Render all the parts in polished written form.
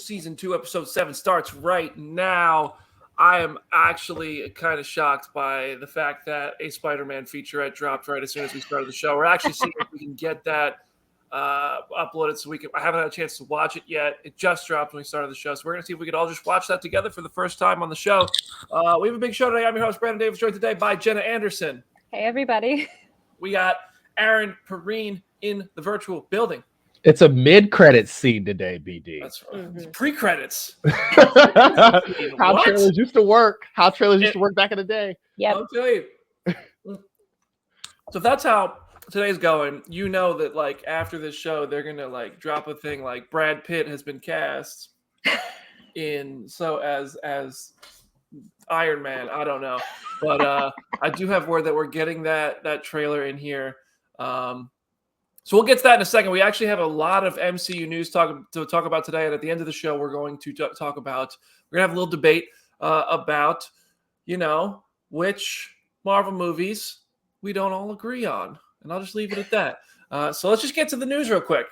Season 2, Episode 7 starts right now. I am actually kind of shocked by the fact that a Spider-Man featurette dropped right as soon as we started the show. We're actually seeing if we can get that uploaded so we can. I haven't had a chance to watch it yet. It just dropped when we started the show, so we're going to see if we could all just watch that together for the first time on the show. We have a big show today. I'm your host, Brandon Davis, joined today by Jenna Anderson. Hey, everybody. We got Aaron Perrine in the virtual building. It's a mid-credits scene today, BD. That's right. Mm-hmm. Pre-credits. How trailers used to work. How trailers used to work back in the day. Yeah. I'll tell you. So if that's how today's going, you know that like after this show, they're gonna like drop a thing like Brad Pitt has been cast in as Iron Man. I don't know, but I do have word that we're getting that trailer in here. So we'll get to that in a second. We actually have a lot of MCU news to talk about today, and at the end of the show, we're going to talk about. We're gonna have a little debate about, which Marvel movies we don't all agree on, and I'll just leave it at that. So let's just get to the news real quick.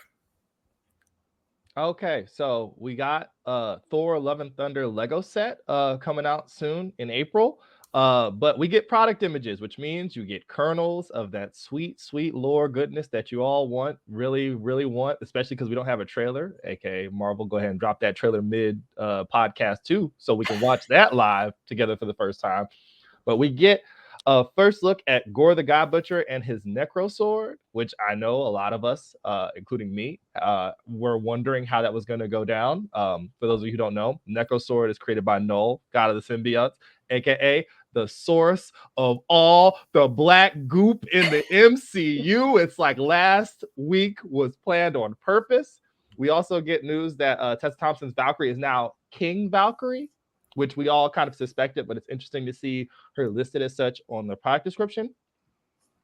Okay, so we got Thor: Love and Thunder Lego set coming out soon in April. But we get product images, which means you get kernels of that sweet, sweet lore goodness that you all want, really, really want, especially because we don't have a trailer. AKA Marvel, go ahead and drop that trailer mid podcast too, so we can watch that live together for the first time. But we get a first look at Gore the God Butcher and his Necro Sword, which I know a lot of us, including me, were wondering how that was going to go down. For those of you who don't know, Necro Sword is created by Null, God of the Symbiotes, aka the source of all the black goop in the MCU. It's like last week was planned on purpose. We also get news that Tessa Thompson's Valkyrie is now King Valkyrie, which we all kind of suspected, but it's interesting to see her listed as such on the product description.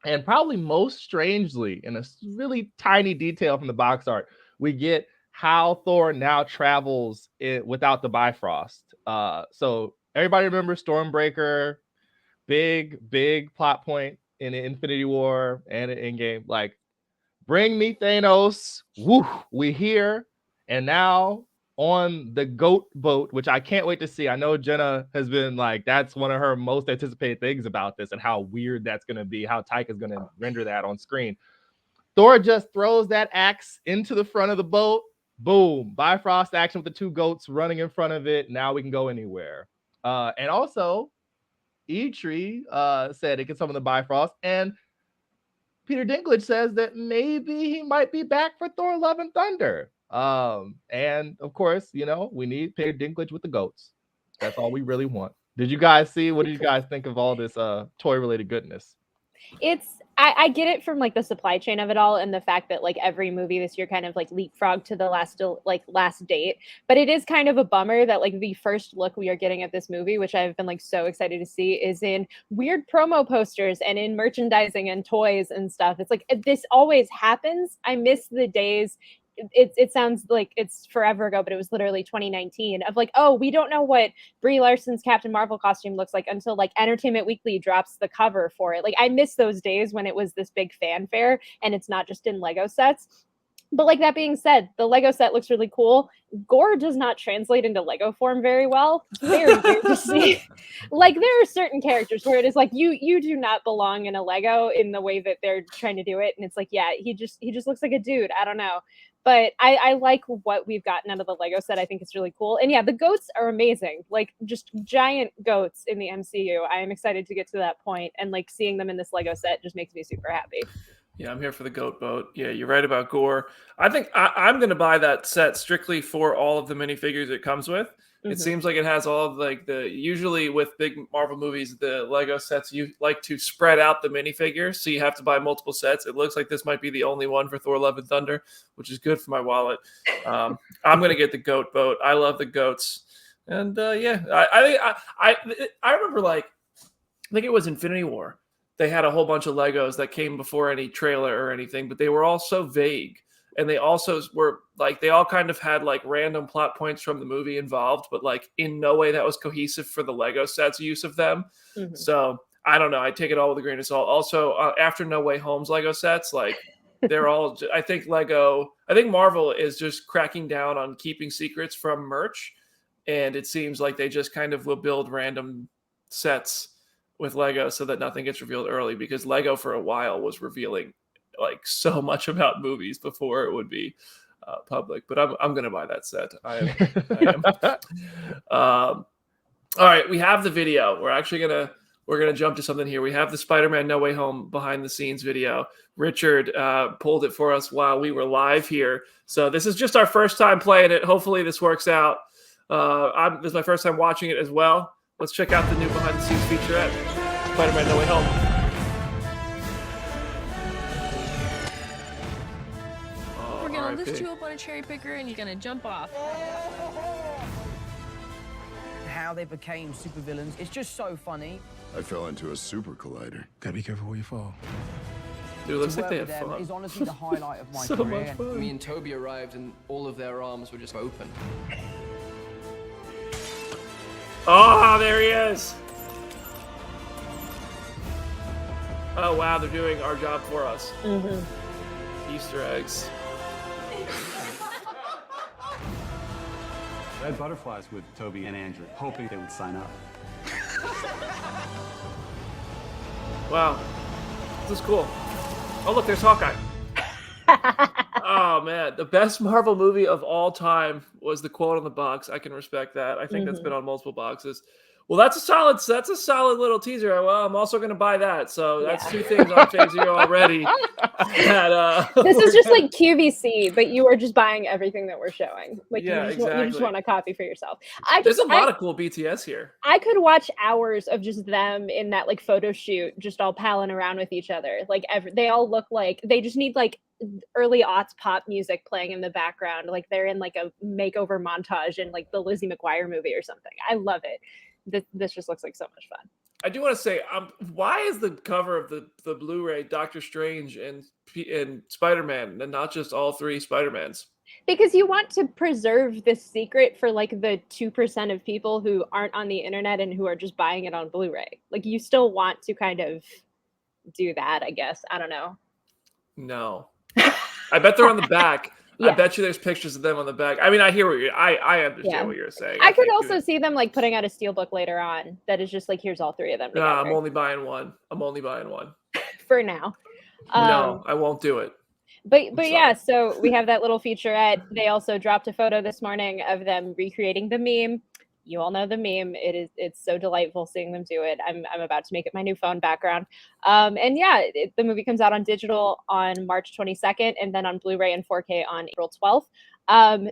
And probably most strangely, in a really tiny detail from the box art, we get how Thor now travels without the Bifrost. So everybody remember Stormbreaker, big plot point in Infinity War and in Endgame. Like, bring me Thanos. Woo, we here. And now on the GOAT boat, which I can't wait to see. I know Jenna has been like, that's one of her most anticipated things about this and how weird that's going to be, how Taika is going to render that on screen. Thor just throws that axe into the front of the boat. Boom. Bifrost action with the two goats running in front of it. Now we can go anywhere. And also, E-Tree said it can summon the Bifrost. And Peter Dinklage says that maybe he might be back for Thor Love and Thunder. And of course, we need Peter Dinklage with the goats. That's all we really want. Did you guys see? What did you guys think of all this toy-related goodness? I get it from like the supply chain of it all and the fact that like every movie this year kind of like leapfrogged to the last date. But it is kind of a bummer that like the first look we are getting at this movie, which I've been like so excited to see, is in weird promo posters and in merchandising and toys and stuff. It's like this always happens. I miss the days. It sounds like it's forever ago, but it was literally 2019 of like, oh, we don't know what Brie Larson's Captain Marvel costume looks like until like Entertainment Weekly drops the cover for it. Like, I miss those days when it was this big fanfare and it's not just in Lego sets. But like that being said, the Lego set looks really cool. Gore does not translate into Lego form very well. It's very weird to see. Like, there are certain characters where it is like you do not belong in a Lego in the way that they're trying to do it. And it's like, yeah, he just looks like a dude. I don't know. But I like what we've gotten out of the Lego set. I think it's really cool. And yeah, the goats are amazing. Like, just giant goats in the MCU. I am excited to get to that point. And like seeing them in this Lego set just makes me super happy. Yeah, I'm here for the goat boat. Yeah, you're right about Gore. I think I'm going to buy that set strictly for all of the minifigures it comes with. Mm-hmm. It seems like it has all of like usually with big Marvel movies, the Lego sets, you like to spread out the minifigures, so you have to buy multiple sets. It looks like this might be the only one for Thor Love and Thunder, which is good for my wallet. I'm going to get the goat boat. I love the goats. And yeah, I remember like, I think it was Infinity War. They had a whole bunch of Legos that came before any trailer or anything, but they were all so vague. And they also were like, they all kind of had like random plot points from the movie involved, but like in no way that was cohesive for the Lego sets use of them. Mm-hmm. So I don't know. I take it all with a grain of salt. Also, after No Way Home's Lego sets, like They're all. I think Marvel is just cracking down on keeping secrets from merch, and it seems like they just kind of will build random sets with Lego so that nothing gets revealed early, because Lego for a while was revealing like so much about movies before it would be public. But I'm gonna buy that set. I am. All right, we have the video. We're gonna jump to something here. We have the Spider-Man No Way Home behind the scenes video. Richard pulled it for us while we were live here. So this is just our first time playing it. Hopefully this works out. This is my first time watching it as well. Let's check out the new behind the scenes featurette, Spider-Man No Way Home. We're gonna lift you up on a cherry picker and you're gonna jump off. How they became supervillains. It's just so funny. I fell into a super collider. Gotta be careful where you fall. Dude, it looks To like work they with have them fun. is honestly the highlight of my So career. much fun. Me and Toby arrived and all of their arms were just open. Oh, there he is. Oh, wow, they're doing our job for us. Easter eggs. I had butterflies with Toby and Andrew, hoping they would sign up. Wow. This is cool. Oh, look, there's Hawkeye. Oh, man. The best Marvel movie of all time was the quote on the box. I can respect that. I think that's been on multiple boxes. Well, that's a solid little teaser. Well, I'm also going to buy that. So that's two things on Phase Zero already. This is just like QVC, but you are just buying everything that we're showing. Like you just want a copy for yourself. There's a lot of cool BTS here. I could watch hours of just them in that like photo shoot, just all palling around with each other. Like they all look like they just need like early aughts pop music playing in the background. Like they're in like a makeover montage in like the Lizzie McGuire movie or something. I love it. This just looks like so much fun. I do want to say, why is the cover of the Blu-ray Doctor Strange and Spider-Man and not just all three Spider-Mans? Because you want to preserve this secret for like the 2% of people who aren't on the internet and who are just buying it on Blu-ray. Like you still want to kind of do that, I guess. I don't know. No. I bet they're on the back. Yeah. I bet you there's pictures of them on the back. I mean, I hear what I understand what you're saying. I could also see them like putting out a steelbook later on that is just like, here's all three of them. No, together. I'm only buying one. For now. No, I won't do it. But yeah, so we have that little featurette. They also dropped a photo this morning of them recreating the meme. You all know the meme. It's so delightful seeing them do it. I'm about to make it my new phone background. And yeah, the movie comes out on digital on March 22nd and then on Blu-ray and 4K on April 12th.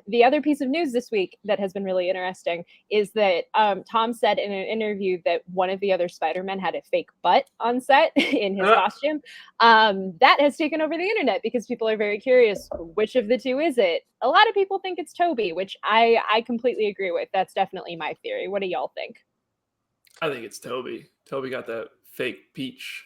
The other piece of news this week that has been really interesting is that Tom said in an interview that one of the other Spider-Men had a fake butt on set in his costume. That has taken over the internet because people are very curious, which of the two is it? A lot of people think it's Toby, which I completely agree with. That's definitely my theory. What do y'all think? I think it's Toby. Toby got that fake peach.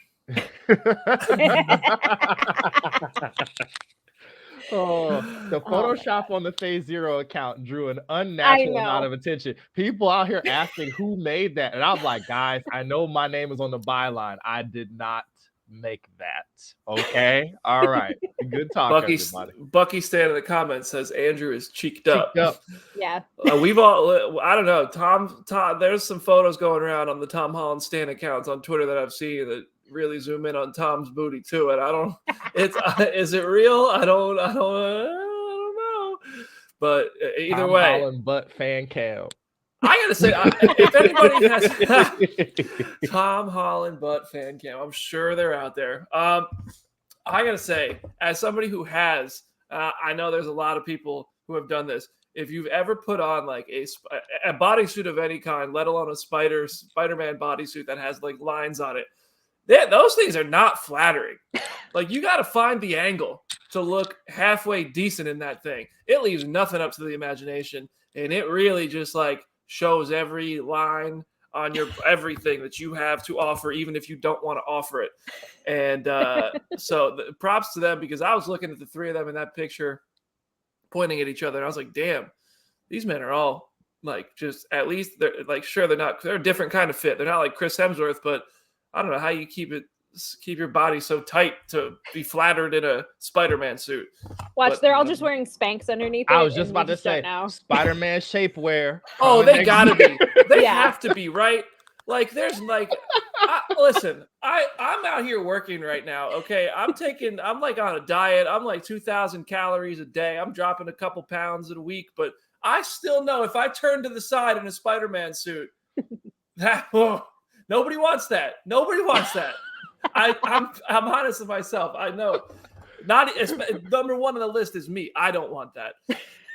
Oh, the Photoshop on the Phase Zero account drew an unnatural amount of attention. People out here asking who made that. And I'm like, guys, I know my name is on the byline. I did not make that. Okay. All right. Good talk, everybody. Bucky Stan in the comments says Andrew is cheeked up. Yeah. We've all, I don't know. Tom, there's some photos going around on the Tom Holland Stan accounts on Twitter that I've seen that really zoom in on Tom's booty too. And I don't, is it real? I don't know. But either Tom way. Holland Butt fan cam. I gotta say, if anybody has Tom Holland Butt fan cam, I'm sure they're out there. I gotta say, as somebody who has, I know there's a lot of people who have done this. If you've ever put on like a bodysuit of any kind, let alone a Spider-Man bodysuit that has like lines on it, those things are not flattering. Like you got to find the angle to look halfway decent in that thing. It leaves nothing up to the imagination, and it really just like shows every line on your everything that you have to offer, even if you don't want to offer it. And so props to them, because I was looking at the three of them in that picture pointing at each other, and I was like, damn, these men are all like, just at least they're like, sure, they're a different kind of fit. They're not like Chris Hemsworth, but I don't know how you keep it keep your body so tight to be flattered in a Spider-Man suit. Watch, But, they're all just wearing Spanx underneath it. I was just and we about to say don't know. Spider-Man shapewear. Oh, coming they next gotta year. be. They Yeah. have to be, right? Like, there's like, listen, I'm out here working right now. Okay, I'm like on a diet. I'm like 2,000 calories a day. I'm dropping a couple pounds a week, but I still know if I turn to the side in a Spider-Man suit, nobody wants that. Nobody wants that. I'm honest with myself. I know. Number one on the list is me. I don't want that.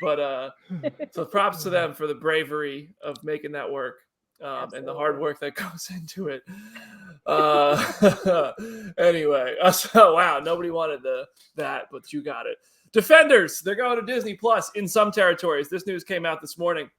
But so props to them for the bravery of making that work. And the hard work that goes into it. Anyway, so wow, nobody wanted that, but you got it. Defenders, they're going to Disney Plus in some territories. This news came out this morning.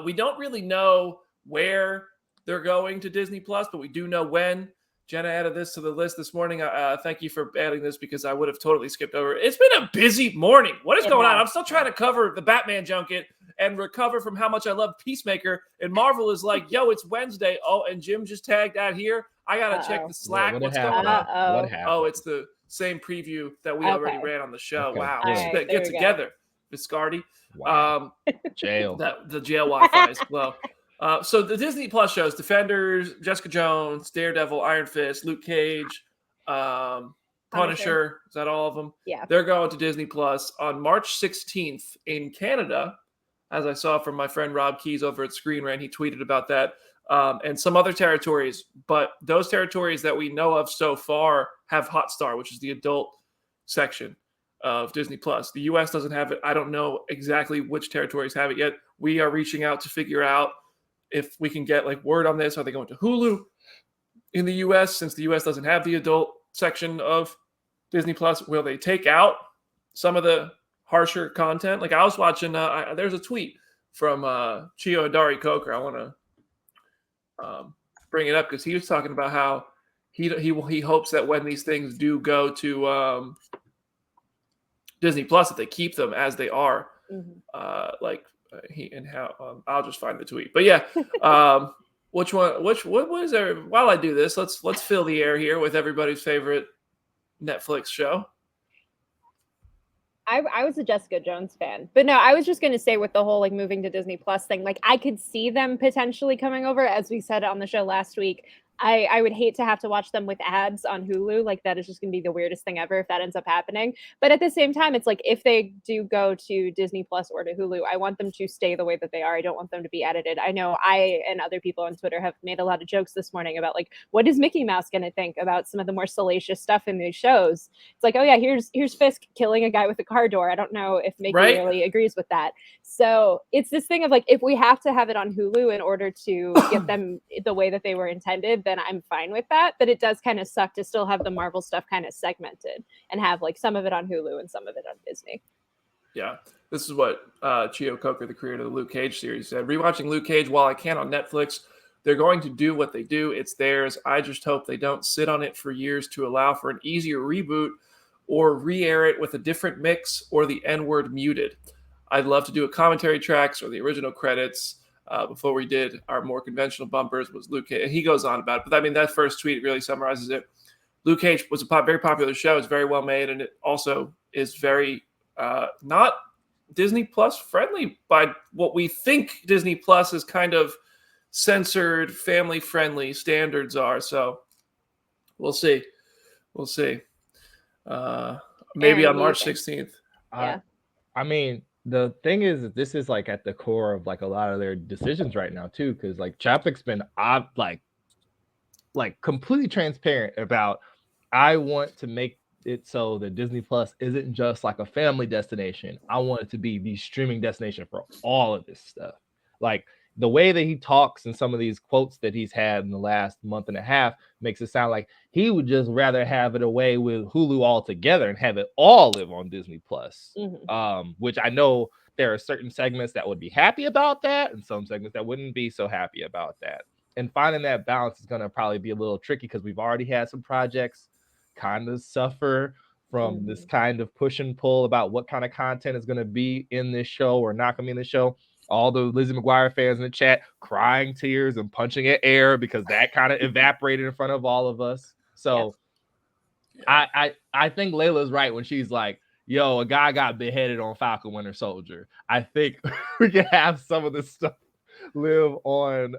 We don't really know where they're going to Disney Plus, but we do know when. Jenna added this to the list this morning. Thank you for adding this because I would have totally skipped over it. It's been a busy morning. What is going on? I'm still trying to cover the Batman junket and recover from how much I love Peacemaker. And Marvel is like, yo, it's Wednesday. Oh, and Jim just tagged out here. I got to check the Slack. What's going on? What happened? Oh, it's the same preview that we already ran on the show. Okay. Wow. Right, Get together, Viscardi. Wow. Jail. The jail Wi-Fi as well. So the Disney Plus shows, Defenders, Jessica Jones, Daredevil, Iron Fist, Luke Cage, Punisher. Is that all of them? Yeah. They're going to Disney Plus on March 16th in Canada, as I saw from my friend Rob Keys over at Screen Rant. He tweeted about that. And some other territories. But those territories that we know of so far have Hotstar, which is the adult section of Disney Plus. The U.S. doesn't have it. I don't know exactly which territories have it yet. We are reaching out to figure out if we can get like word on this. Are they going to Hulu in the U.S. since the U.S. doesn't have the adult section of Disney Plus? Will they take out some of the harsher content? Like I was watching, there's a tweet from Chio Adari Coker. I want to bring it up because he was talking about how he hopes that when these things do go to Disney Plus, that they keep them as they are. I'll just find the tweet. But yeah, what is there? While I do this, let's fill the air here with everybody's favorite Netflix show. I was a Jessica Jones fan, but no, I was just going to say with the whole like moving to Disney Plus thing, like I could see them potentially coming over, as we said on the show last week. I would hate to have to watch them with ads on Hulu. Like that is just going to be the weirdest thing ever if that ends up happening. But at the same time, it's like if they do go to Disney Plus or to Hulu, I want them to stay the way that they are. I don't want them to be edited. I know I and other people on Twitter have made a lot of jokes this morning about like, what is Mickey Mouse going to think about some of the more salacious stuff in these shows? It's like, oh yeah, here's Fisk killing a guy with a car door. I don't know if Mickey really agrees with that. So it's this thing of like, if we have to have it on Hulu in order to get them the way that they were intended, then I'm fine with that. But it does kind of suck to still have the Marvel stuff kind of segmented and have like some of it on Hulu and some of it on Disney. Yeah, this is what Chio Coker, the creator of the Luke Cage series, said. Rewatching Luke Cage while I can on Netflix, they're going to do what they do. It's theirs. I just hope they don't sit on it for years to allow for an easier reboot or re-air it with a different mix or the N-word muted. I'd love to do a commentary tracks or the original credits. Before we did our more conventional bumpers was Luke Cage. And he goes on about it. But I mean, that first tweet really summarizes it. Luke Cage was a very popular show. It's very well made. And it also is very not Disney Plus friendly by what we think Disney Plus is kind of censored, family friendly standards are. So we'll see. We'll see. Maybe on March 16th. Yeah. I mean, the thing is that this is like at the core of like a lot of their decisions right now too, because like Chapek's been like completely transparent about, I want to make it so that Disney Plus isn't just like a family destination. I want it to be the streaming destination for all of this stuff. Like the way that he talks and some of these quotes that he's had in the last month and a half makes it sound like he would just rather have it away with Hulu altogether and have it all live on Disney Plus. Which I know there are certain segments that would be happy about that and some segments that wouldn't be so happy about that. And finding that balance is going to probably be a little tricky because we've already had some projects kind of suffer from this kind of push and pull about what kind of content is going to be in this show or not going to be in the show. All the Lizzie McGuire fans in the chat crying tears and punching at air because that kind of evaporated in front of all of us. So I think Layla's right when she's like, yo, a guy got beheaded on Falcon Winter Soldier. I think we can have some of this stuff live on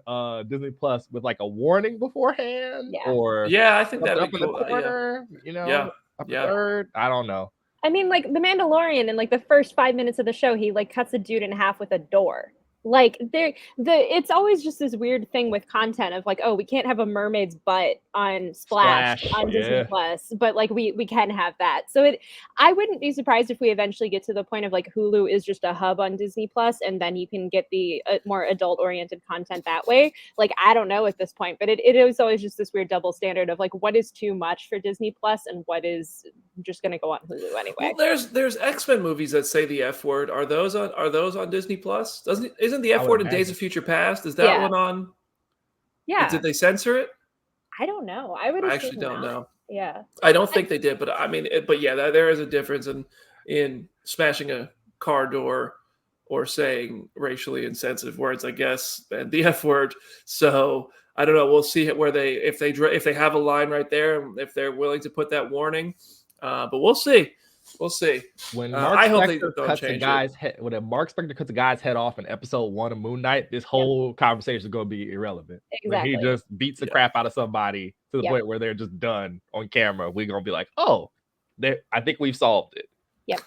Disney Plus with like a warning beforehand, or I think that'd up be in cool. the corner, you know, up Yeah. third. I don't know. I mean, like the Mandalorian in like the first 5 minutes of the show, he like cuts a dude in half with a door. Like it's always just this weird thing with content of like, oh, we can't have a mermaid's butt on Splash on Disney Plus, but like we can have that. So I wouldn't be surprised if we eventually get to the point of like Hulu is just a hub on Disney Plus, and then you can get the more adult oriented content that way. Like I don't know at this point, but it is always just this weird double standard of like what is too much for Disney Plus and what is just going to go on Hulu anyway. Well, there's X-Men movies that say the F word. Are those on Disney Plus? Isn't the F word in Days of Future Past? Is that one on? Yeah. Did they censor it? I don't know. I actually don't know. Yeah. I don't think they did, but I mean, there is a difference in smashing a car door or saying racially insensitive words, I guess, and the F word. So I don't know. We'll see if they have a line right there, if they're willing to put that warning. But we'll see. We'll see. When Mark Spector cuts a guy's head, when Mark Spector cuts a guy's head off in episode 1 of Moon Knight, this whole conversation is going to be irrelevant. Exactly. When he just beats the crap out of somebody to the point where they're just done on camera, we're going to be like, oh, I think we've solved it. Yep.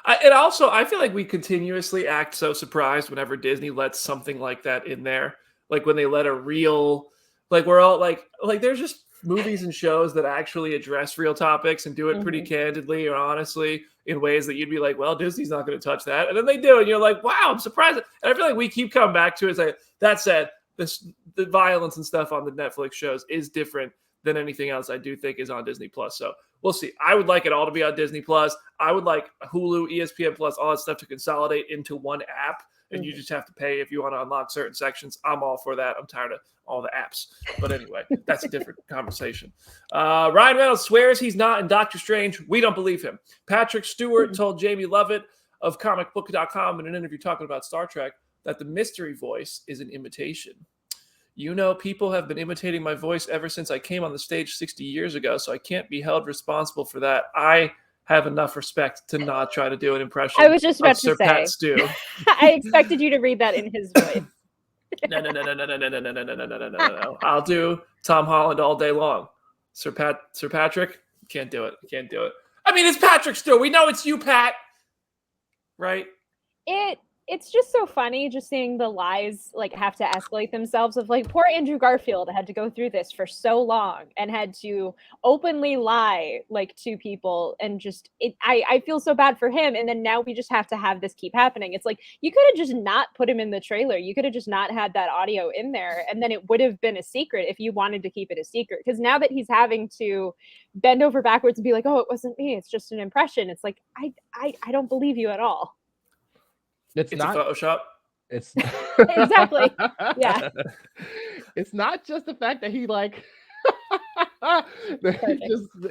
I feel like we continuously act so surprised whenever Disney lets something like that in there. Like when they let a real, like we're all like there's just movies and shows that actually address real topics and do it pretty candidly or honestly in ways that you'd be like, well, Disney's not going to touch that. And then they do. And you're like, wow, I'm surprised. And I feel like we keep coming back to it. Like, that said, the violence and stuff on the Netflix shows is different than anything else I do think is on Disney Plus. So we'll see. I would like it all to be on Disney Plus. I would like Hulu, ESPN Plus, all that stuff to consolidate into one app. And you just have to pay if you want to unlock certain sections. I'm all for that. I'm tired of all the apps. But anyway, that's a different conversation. Ryan Reynolds swears he's not in Doctor Strange. We don't believe him. Patrick Stewart told Jamie Lovett of Comicbook.com in an interview talking about Star Trek that the mystery voice is an imitation. You know, people have been imitating my voice ever since I came on the stage 60 years ago, so I can't be held responsible for that. I have enough respect to not try to do an impression. I was just about to Sir say. Pat Stew. I expected you to read that in his voice. No. I'll do Tom Holland all day long. Sir Patrick, can't do it. I mean, it's Patrick Stew. We know it's you, Pat. Right? It's just so funny just seeing the lies like have to escalate themselves of like poor Andrew Garfield had to go through this for so long and had to openly lie like to people and just I feel so bad for him, and then now we just have to have this keep happening. It's like you could have just not put him in the trailer. You could have just not had that audio in there, and then it would have been a secret if you wanted to keep it a secret, because now that he's having to bend over backwards and be like, oh, it wasn't me, it's just an impression. It's like I don't believe you at all. It's not a Photoshop. It's exactly. Yeah. It's not just the fact that he like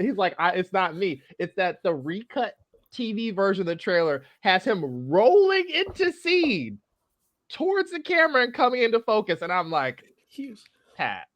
he's like, it's not me. It's that the recut TV version of the trailer has him rolling into scene towards the camera and coming into focus. And I'm like, Pat,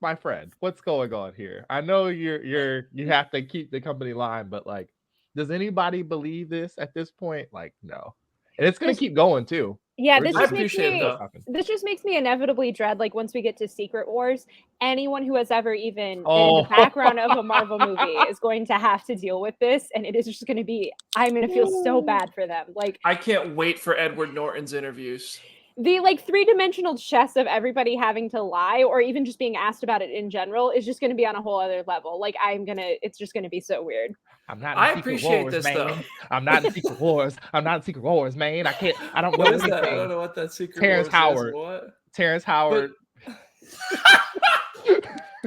my friend, what's going on here? I know you have to keep the company line, but like, does anybody believe this at this point? Like, no. And it's going to keep going too. Yeah, this just makes me inevitably dread, like, once we get to Secret Wars, anyone who has ever even been in the background of a Marvel movie is going to have to deal with this, and it is just going to be, I'm going to feel so bad for them. Like, I can't wait for Edward Norton's interviews. The like three-dimensional chess of everybody having to lie or even just being asked about it in general is just going to be on a whole other level. Like, it's just going to be so weird. I appreciate this, though. I'm not in Secret Wars. I'm not in Secret Wars, man. I don't know what is that? I don't know what that Secret Terrence Wars Howard. is. What? Terrence Howard.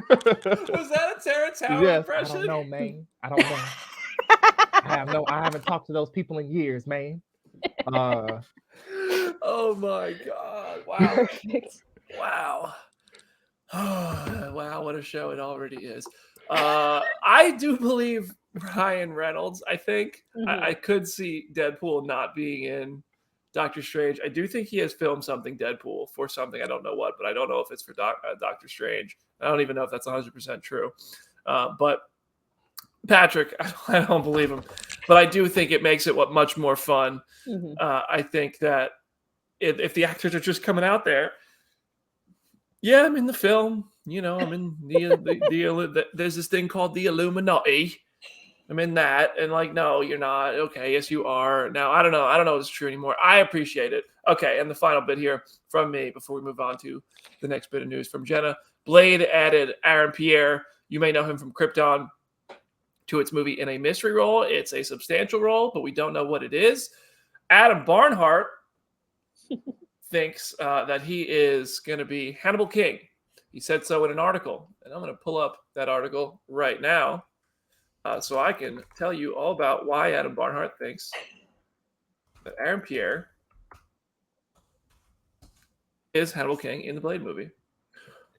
Was that a Terrence Howard impression? I don't know, man. I don't know. I haven't talked to those people in years, man. Oh my God. Wow. Perfect. Wow. Wow, what a show it already is. I do believe Ryan Reynolds. I think I could see Deadpool not being in Doctor Strange. I do think he has filmed something Deadpool for something. I don't know what, but I don't know if it's for Doctor Strange. I don't even know if that's 100% true. But Patrick, I don't believe him. But I do think it makes it much more fun. Mhm. I think that if the actors are just coming out there, yeah, I'm in the film. I'm in there's this thing called the Illuminati. I'm in that, and like, no, you're not. Okay, yes, you are. Now, I don't know if it's true anymore. I appreciate it. Okay, and the final bit here from me before we move on to the next bit of news from Jenna. Blade added Aaron Pierre. You may know him from Krypton to its movie in a mystery role. It's a substantial role, but we don't know what it is. Adam Barnhart thinks that he is going to be Hannibal King. He said so in an article, and I'm going to pull up that article right now. So I can tell you all about why Adam Barnhart thinks that Aaron Pierre is Hannibal King in the Blade movie.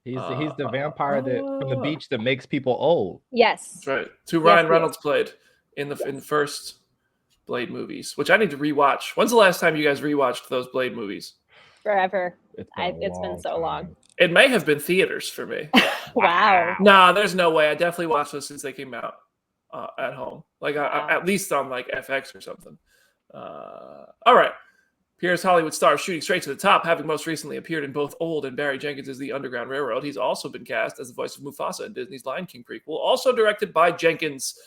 He's the vampire that from the beach that makes people old. Yes. That's right. Who Ryan Reynolds played in the first Blade movies, which I need to rewatch. When's the last time you guys rewatched those Blade movies? Forever. It's been so long. It may have been theaters for me. Wow. Nah, there's no way. I definitely watched those since they came out. At home, like at least on like FX or something. All right, Pierre's Hollywood star shooting straight to the top, having most recently appeared in both Old and Barry Jenkins' The Underground Railroad. He's also been cast as the voice of Mufasa in Disney's Lion King prequel, also directed by Jenkins.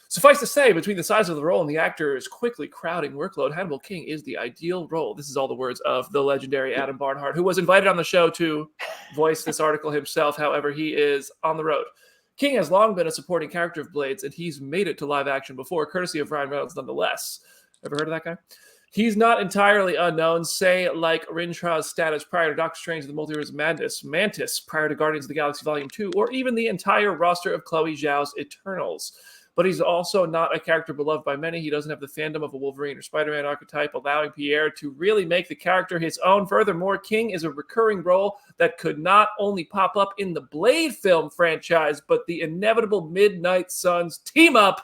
Suffice to say, between the size of the role and the actor's quickly crowding workload, Hannibal King is the ideal role. This is all the words of the legendary Adam Barnhart, who was invited on the show to voice this article himself. However, he is on the road. King has long been a supporting character of Blades, and he's made it to live action before, courtesy of Ryan Reynolds nonetheless. Ever heard of that guy? He's not entirely unknown, say, like Rintra's status prior to Doctor Strange and the Multiverse of Madness, Mantis prior to Guardians of the Galaxy Volume 2, or even the entire roster of Chloe Zhao's Eternals. But he's also not a character beloved by many. He doesn't have the fandom of a Wolverine or Spider-Man archetype, allowing Pierre to really make the character his own. Furthermore, King is a recurring role that could not only pop up in the Blade film franchise, but the inevitable Midnight Suns team-up,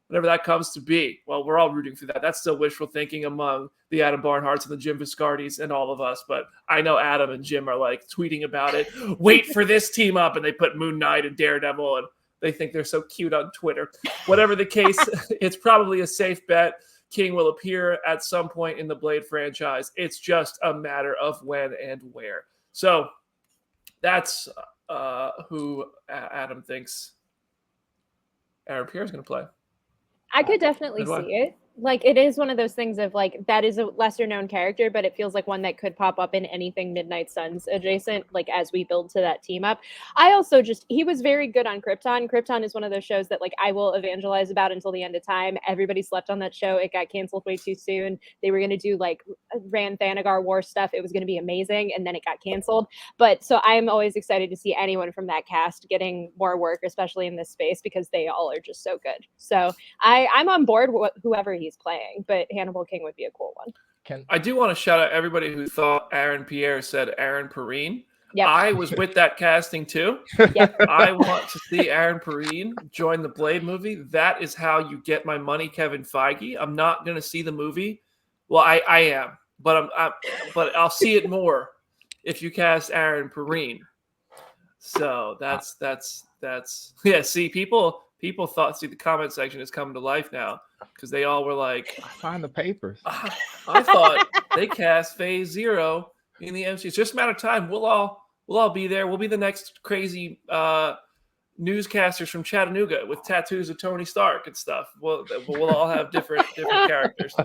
whenever that comes to be. Well, we're all rooting for that. That's still wishful thinking among the Adam Barnharts and the Jim Viscardis and all of us, but I know Adam and Jim are like tweeting about it. Wait for this team-up, and they put Moon Knight and Daredevil, and they think they're so cute on Twitter. Whatever the case, it's probably a safe bet. King will appear at some point in the Blade franchise. It's just a matter of when and where. So that's who Adam thinks Aaron Pierre is going to play. I could definitely see it. Like, it is one of those things of like, that is a lesser known character, but it feels like one that could pop up in anything Midnight Suns adjacent, like as we build to that team up. I also he was very good on Krypton. Krypton is one of those shows that like I will evangelize about until the end of time. Everybody slept on that show. It got canceled way too soon. They were going to do like Rand Thanagar War stuff. It was going to be amazing. And then it got canceled. But so I'm always excited to see anyone from that cast getting more work, especially in this space, because they all are just so good. So I'm on board with whoever he's playing, but Hannibal King would be a cool one. I do want to shout out everybody who thought Aaron Pierre said Aaron Perrine. Yep. I was with that casting too. Yep. I want to see Aaron Perrine join the Blade movie. That is how you get my money, Kevin Feige. I'm not going to see the movie. Well, I am, but but I'll see it more if you cast Aaron Perrine. So that's yeah. See, people thought. See, the comment section is coming to life now because they all were like, "Find the papers." I thought they cast Phase Zero in the MCU. It's just a matter of time. We'll all be there. We'll be the next crazy newscasters from Chattanooga with tattoos of Tony Stark and stuff. We'll all have different characters.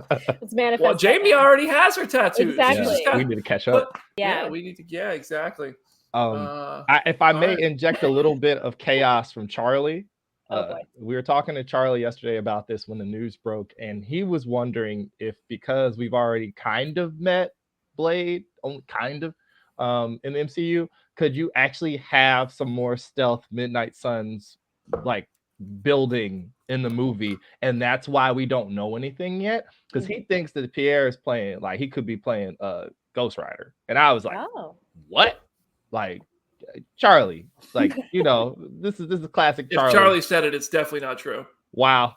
It's manifest. Well, Jamie already has her tattoos. Exactly. We need to catch up. Yeah, we need to. Yeah, exactly. If I may inject a little bit of chaos from Charlie. We were talking to Charlie yesterday about this when the news broke, and he was wondering if, because we've already kind of met Blade, only kind of, in the MCU, could you actually have some more stealth Midnight Suns like building in the movie, and that's why we don't know anything yet, because he thinks that Pierre is playing, like he could be playing Ghost Rider, and I was like, what? Like, Charlie, like, you know, this is classic Charlie. If Charlie said it, it's definitely not true. Wow.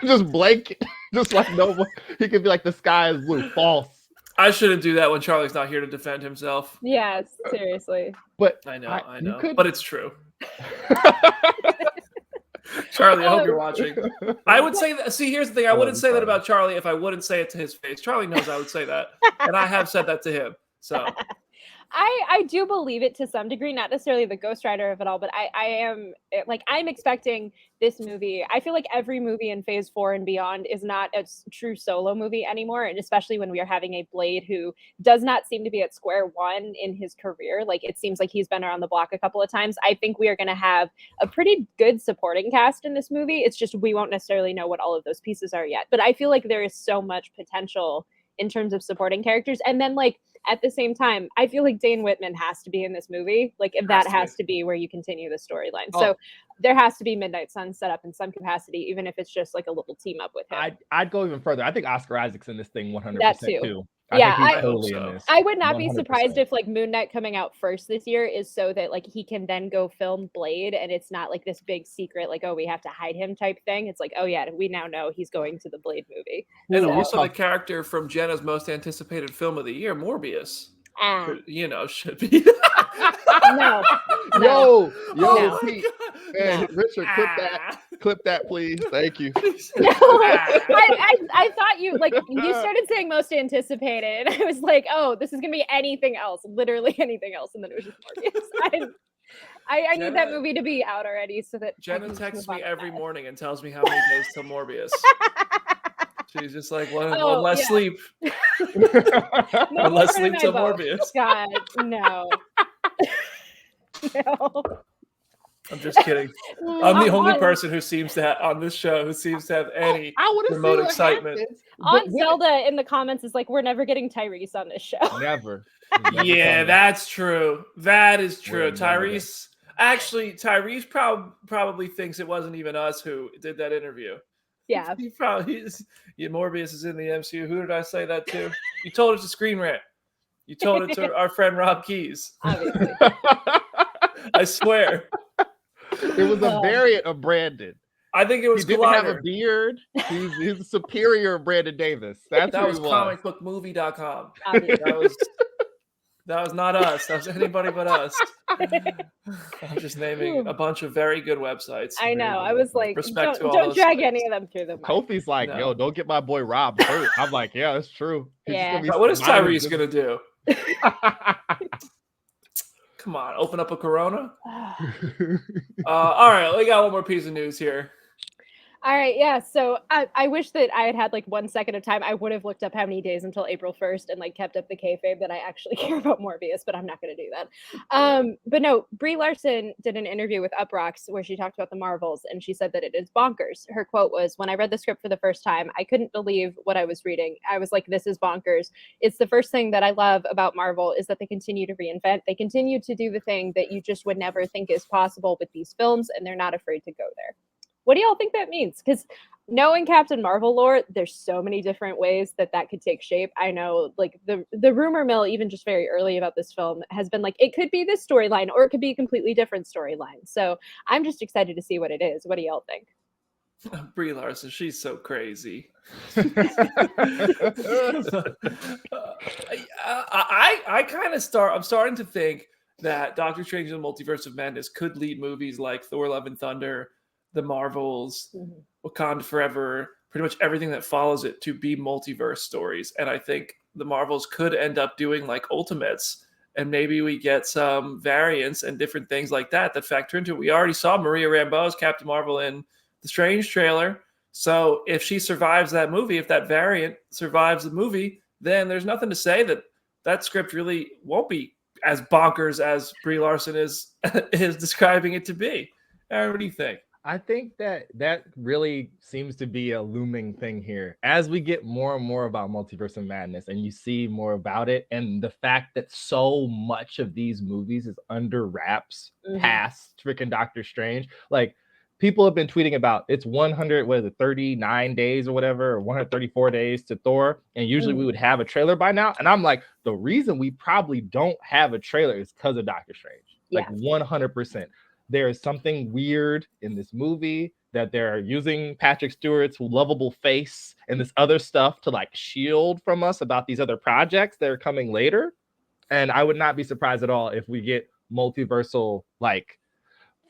Just blank, just like no, he could be like, the sky is blue. False. I shouldn't do that when Charlie's not here to defend himself. Yes, seriously. But I know, could... but it's true. Charlie, I hope you're watching. I would say that. See, here's the thing. I wouldn't say that about Charlie if I wouldn't say it to his face. Charlie knows I would say that, and I have said that to him. So I do believe it to some degree, not necessarily the Ghost Rider of it all, but I am like, I'm expecting this movie. I feel like every movie in Phase 4 and beyond is not a true solo movie anymore, and especially when we are having a Blade who does not seem to be at square one in his career. Like, it seems like he's been around the block a couple of times. I think we are going to have a pretty good supporting cast in this movie. It's just we won't necessarily know what all of those pieces are yet. But I feel like there is so much potential in terms of supporting characters. And then, like, at the same time, I feel like Dane Whitman has to be in this movie. Like, if that has to be where you continue the storyline. So there has to be Midnight Sun set up in some capacity, even if it's just like a little team up with him. I'd go even further. I think Oscar Isaac's in this thing 100% that too. I would not be 100%. surprised if like Moon Knight coming out first this year is so that like he can then go film Blade, and it's not like this big secret, like, oh, we have to hide him type thing. It's like, oh yeah, we now know he's going to the Blade movie. And also the character from Jenna's most anticipated film of the year, Morbius. You know, should be. Yo, Oh Pete. Man, Richard, clip that, please. Thank you. No, I thought you started saying most anticipated, and I was like, oh, this is gonna be anything else, literally anything else, and then it was just Morbius. I need that movie to be out already so that Jenna texts me every morning and tells me how many days till Morbius. She's just like, one less sleep. One less sleep till Morbius. God, no. No. I'm just kidding. I'm the only person who seems to have on this show who seems to have any remote excitement. Zelda in the comments is like, we're never getting Tyrese on this show. Never. Yeah, that's true. That is true. Tyrese probably thinks it wasn't even us who did that interview. Yeah. Morbius is in the MCU. Who did I say that to? You told it to Screen Rant. You told it to our friend Rob Keys. Obviously. I swear. It was a variant of Brandon. I think it was. He didn't have a beard. He's a superior of Brandon Davis. That was Comicbook.com. That was not us. That was anybody but us. I'm just naming a bunch of very good websites. I know. I was like, don't drag any of them through the mud. Kofi's like, yo, don't get my boy Rob hurt. I'm like, yeah, that's true. What is Tyrese gonna do? Come on, open up a Corona. All right, we got one more piece of news here. All right, yeah. So I wish that I had like 1 second of time. I would have looked up how many days until April 1st and like kept up the kayfabe that I actually care about Morbius, but I'm not going to do that. But no, Brie Larson did an interview with Uproxx where she talked about the Marvels, and she said that it is bonkers. Her quote was, "When I read the script for the first time, I couldn't believe what I was reading. I was like, this is bonkers. It's the first thing that I love about Marvel is that they continue to reinvent. They continue to do the thing that you just would never think is possible with these films, and they're not afraid to go there." What do y'all think that means? Because knowing Captain Marvel lore, there's so many different ways that could take shape. I know, like, the rumor mill, even just very early about this film, has been like, it could be this storyline, or it could be a completely different storyline. So I'm just excited to see what it is. What do y'all think? Brie Larson, she's so crazy. I'm starting to think that Doctor Strange and the Multiverse of Madness could lead movies like Thor: Love and Thunder, The Marvels, Wakanda Forever, pretty much everything that follows it to be multiverse stories. And I think the Marvels could end up doing like Ultimates, and maybe we get some variants and different things like that factor into it. We already saw Maria Rambeau as Captain Marvel in the Strange trailer. So if she survives that movie, if that variant survives the movie, then there's nothing to say that script really won't be as bonkers as Brie Larson is describing it to be. Aaron, what do you think? I think that really seems to be a looming thing here. As we get more and more about Multiverse of Madness and you see more about it, and the fact that so much of these movies is under wraps past freaking Doctor Strange. Like, people have been tweeting about it's 39 days or whatever, or 134 days to Thor. And usually we would have a trailer by now. And I'm like, the reason we probably don't have a trailer is because of Doctor Strange. Like 100%. There is something weird in this movie that they're using Patrick Stewart's lovable face and this other stuff to like shield from us about these other projects that are coming later. And I would not be surprised at all if we get multiversal like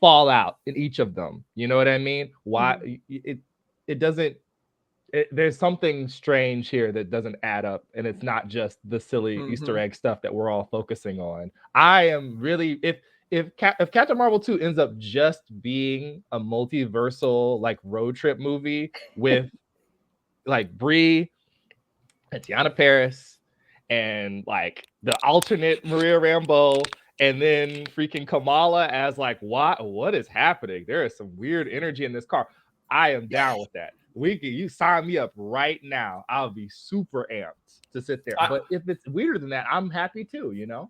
fallout in each of them. You know what I mean? Why it doesn't. There's something strange here that doesn't add up, and it's not just the silly Easter egg stuff that we're all focusing on. I am really if Captain Marvel 2 ends up just being a multiversal like road trip movie with like Brie and Tiana Paris and like the alternate Maria Rambeau and then freaking Kamala as like what is happening? There is some weird energy in this car. I am down with that. You sign me up right now. I'll be super amped to sit there. But if it's weirder than that, I'm happy too, you know?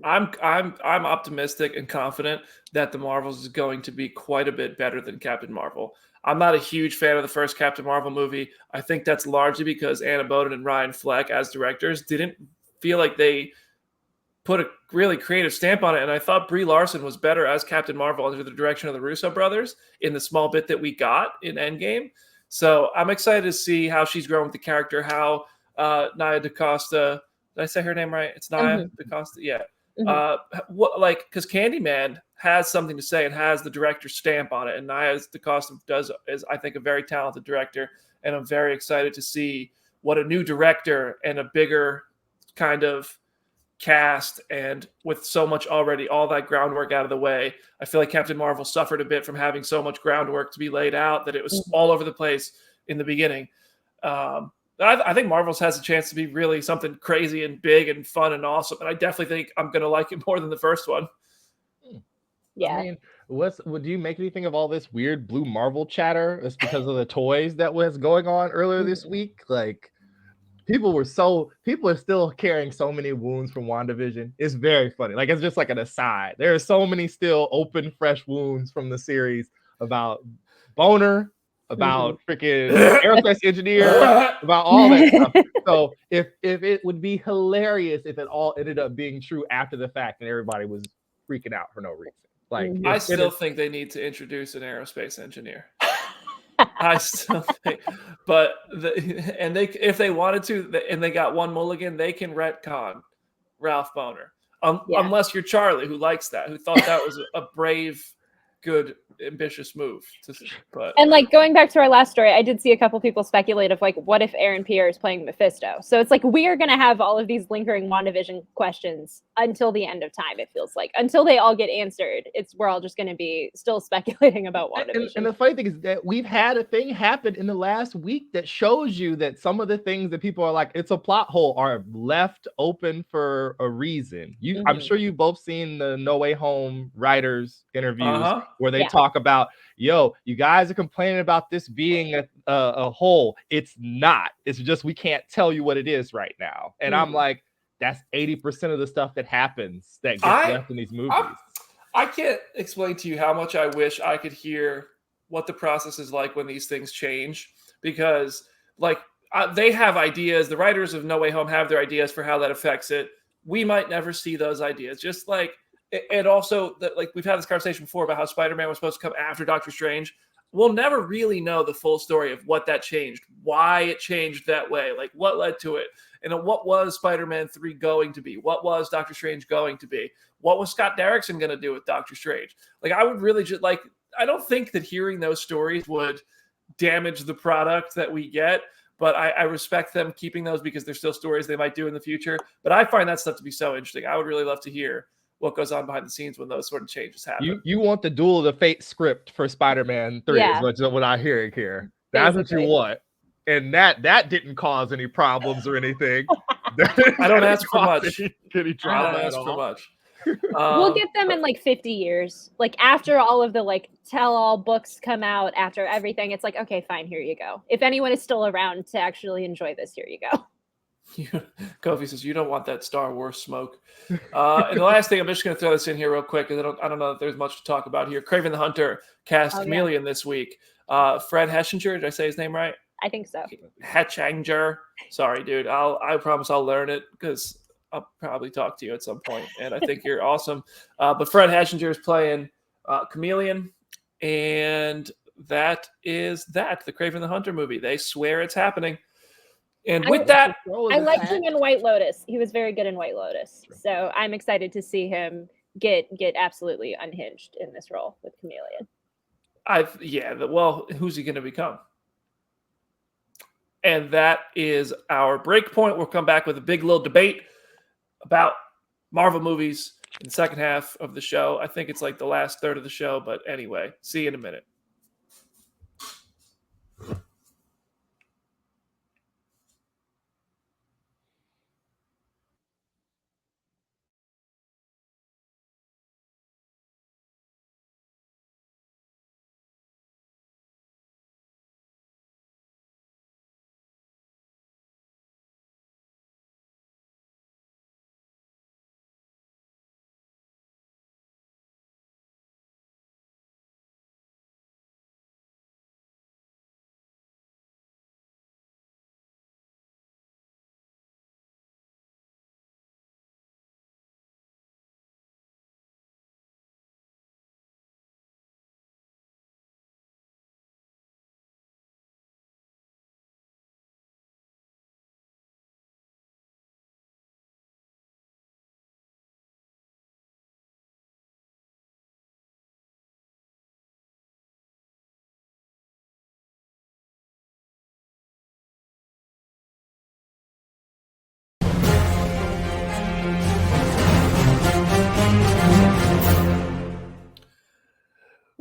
I'm optimistic and confident that the Marvels is going to be quite a bit better than Captain Marvel. I'm not a huge fan of the first Captain Marvel movie. I think that's largely because Anna Boden and Ryan Fleck as directors didn't feel like they put a really creative stamp on it. And I thought Brie Larson was better as Captain Marvel under the direction of the Russo brothers in the small bit that we got in Endgame. So I'm excited to see how she's grown with the character, how Nia DaCosta, did I say her name right? It's Nia DaCosta? Yeah. Because Candyman has something to say and has the director's stamp on it. And Nia DaCosta is, I think, a very talented director. And I'm very excited to see what a new director and a bigger kind of cast, and with so much already, all that groundwork out of the way, I feel like Captain Marvel suffered a bit from having so much groundwork to be laid out that it was all over the place in the beginning. I think Marvel's has a chance to be really something crazy and big and fun and awesome, and I definitely think I'm going to like it more than the first one. Yeah. I mean, do you make anything of all this weird blue Marvel chatter? It's because of the toys that was going on earlier this week. Like, people are still carrying so many wounds from WandaVision. It's very funny. Like, it's just like an aside. There are so many still open, fresh wounds from the series about Boner, about freaking aerospace engineer, about all that stuff. So if it would be hilarious if it all ended up being true after the fact and everybody was freaking out for no reason. Like, I still think they need to introduce an aerospace engineer. I still think, but if they wanted to, and they got one mulligan, they can retcon Ralph Boner, unless you're Charlie, who likes that, who thought that was a brave, good, ambitious move. And like going back to our last story, I did see a couple people speculate of like, what if Aaron Pierre is playing Mephisto? So it's like we are going to have all of these lingering WandaVision questions until the end of time. It feels like until they all get answered, we're all just going to be still speculating about WandaVision. And the funny thing is that we've had a thing happen in the last week that shows you that some of the things that people are like, it's a plot hole, are left open for a reason. I'm sure you've both seen the No Way Home writers interviews where they talk about, yo, you guys are complaining about this being a hole. It's not. It's just we can't tell you what it is right now. And I'm like, that's 80% of the stuff that happens that gets left in these movies. I can't explain to you how much I wish I could hear what the process is like when these things change, because like they have ideas. The writers of No Way Home have their ideas for how that affects it. We might never see those ideas. Just like, and also that, like, we've had this conversation before about how Spider-Man was supposed to come after Doctor Strange. We'll never really know the full story of what that changed, why it changed that way, like what led to it, and what was Spider-Man 3 going to be, what was Doctor Strange going to be, what was Scott Derrickson going to do with Doctor Strange. Like, I would really just like, I don't think that hearing those stories would damage the product that we get, but I respect them keeping those because they're still stories they might do in the future. But I find that stuff to be so interesting. I would really love to hear what goes on behind the scenes when those sort of changes happen. You want the Duel of the Fate script for Spider-Man 3 is what I hear here. That's what you want. And that didn't cause any problems or anything. I don't ask for much. I don't ask for much. We'll get them in like 50 years. Like after all of the like tell-all books come out, after everything, it's like, okay, fine, here you go. If anyone is still around to actually enjoy this, here you go. Kofi says you don't want that Star Wars smoke. And the last thing, I'm just going to throw this in here real quick because I don't know if there's much to talk about here. Kraven the Hunter cast Chameleon this week. Fred Hechinger, did I say his name right? I think so. Hechinger. Sorry, dude. I promise I'll learn it because I'll probably talk to you at some point, and I think you're awesome. But Fred Hechinger is playing Chameleon, and that is that. The Kraven the Hunter movie. They swear it's happening. And with that, I liked him in White Lotus. He was very good in White Lotus. So I'm excited to see him get absolutely unhinged in this role with Chameleon. Well, who's he going to become? And that is our break point. We'll come back with a big little debate about Marvel movies in the second half of the show. I think it's like the last third of the show, but anyway, see you in a minute.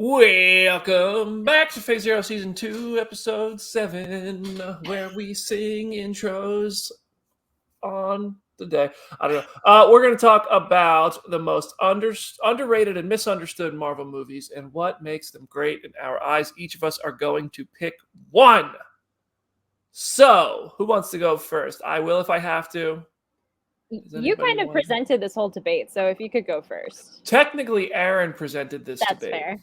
Welcome back to Phase Zero Season 2, Episode 7, where we sing intros on the day. I don't know. We're going to talk about the most underrated and misunderstood Marvel movies and what makes them great in our eyes. Each of us are going to pick one. So, who wants to go first? I will if I have to. You kind of presented this whole debate, so if you could go first. Technically, Aaron presented this debate. That's fair.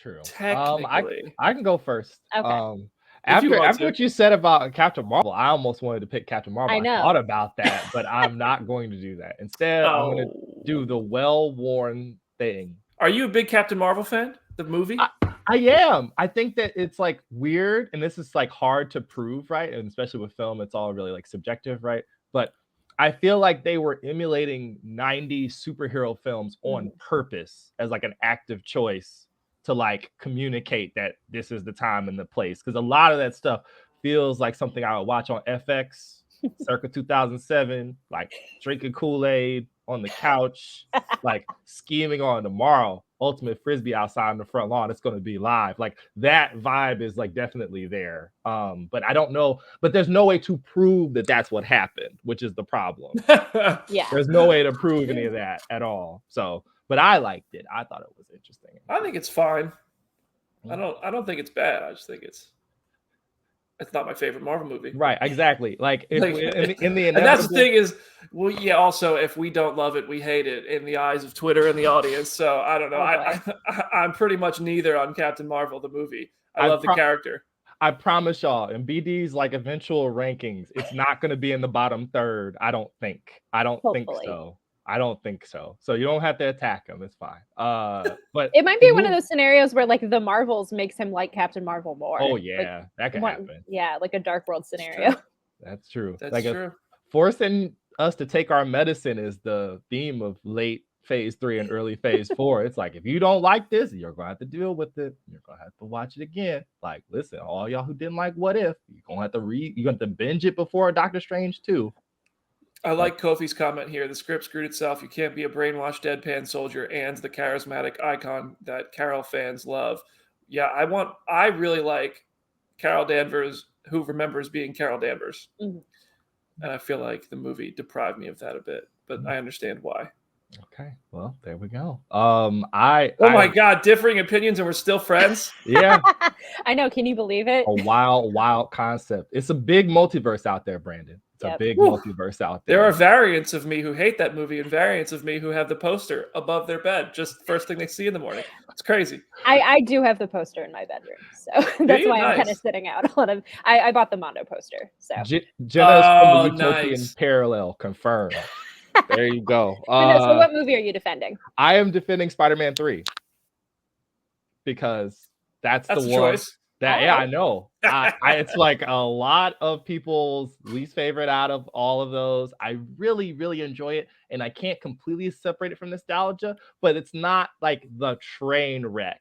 True. Technically. I can go first. Okay. After what you said about Captain Marvel, I almost wanted to pick Captain Marvel. I know. I thought about that, but I'm not going to do that. Instead, I'm going to do the well-worn thing. Are you a big Captain Marvel fan? The movie? I am. I think that it's like weird, and this is like hard to prove, right? And especially with film, it's all really like subjective, right? But I feel like they were emulating 90s superhero films on purpose as like an active choice to like communicate that this is the time and the place, because a lot of that stuff feels like something I would watch on FX circa 2007, like drinking Kool-Aid on the couch, like scheming on tomorrow ultimate frisbee outside on the front lawn. It's going to be live. Like that vibe is like definitely there. But I don't know, but there's no way to prove that that's what happened, which is the problem. Yeah, there's no way to prove any of that at all. So but I liked it. I thought it was interesting. I think it's fine. I don't think it's bad. I just think it's not my favorite Marvel movie. Right, exactly. Like, if in the and that's the thing is, well, yeah. Also, if we don't love it, we hate it in the eyes of Twitter and the audience. So I don't know. I'm pretty much neither on Captain Marvel the movie. I love the character. I promise y'all, in BD's like eventual rankings, it's not going to be in the bottom third. I don't think so. I don't think so. So you don't have to attack him. It's fine. But it might be one of those scenarios where like the Marvels makes him like Captain Marvel more. Oh yeah, like, that could happen. Yeah, like a Dark World scenario. That's true. That's true. Forcing us to take our medicine is the theme of late Phase 3 and early Phase 4. It's like, if you don't like this, you're gonna have to deal with it. You're gonna have to watch it again. Like, listen, all y'all who didn't like What If, you're gonna have to binge it before Doctor Strange 2. I like Kofi's comment here. The script screwed itself. You can't be a brainwashed deadpan soldier and the charismatic icon that Carol fans love. Yeah, I really like Carol Danvers, who remembers being Carol Danvers. And I feel like the movie deprived me of that a bit, but I understand why. Okay, well, there we go. My God, differing opinions and we're still friends? Yeah. I know. Can you believe it? A wild concept. It's a big multiverse out there, Brandon. It's a big multiverse out there. There are variants of me who hate that movie and variants of me who have the poster above their bed, just first thing they see in the morning. It's crazy. I do have the poster in my bedroom, so that's why I'm kind of sitting out a lot of. I bought the Mondo poster. So Jenna's from the Utopian Parallel confirmed. There you go. So what movie are you defending? I am defending Spider-Man 3 because That's the a one. choice. Yeah, I know. It's like a lot of people's least favorite out of all of those. I really, really enjoy it, and I can't completely separate it from nostalgia, but it's not like the train wreck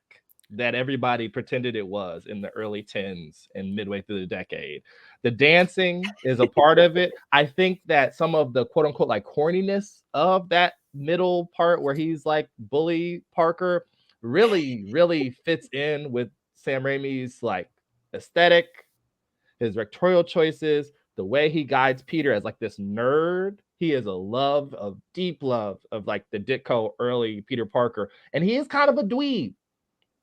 that everybody pretended it was in the early 10s and midway through the decade. The dancing is a part of it. I think that some of the quote unquote like corniness of that middle part where he's like bully Parker really, really fits in with Sam Raimi's like aesthetic, his directorial choices, the way he guides Peter as like this nerd. He is a deep love of like the Ditko early Peter Parker, and he is kind of a dweeb.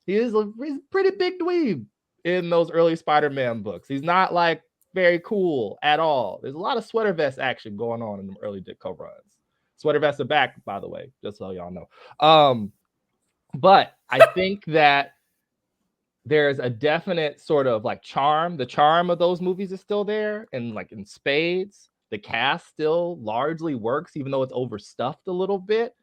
He's a pretty big dweeb in those early Spider-Man books. He's not like very cool at all. There's a lot of sweater vest action going on in the early Ditko runs. Sweater vests are back, by the way, just so y'all know. But I think that there's a definite sort of like charm. The charm of those movies is still there, and like in spades, the cast still largely works, even though it's overstuffed a little bit.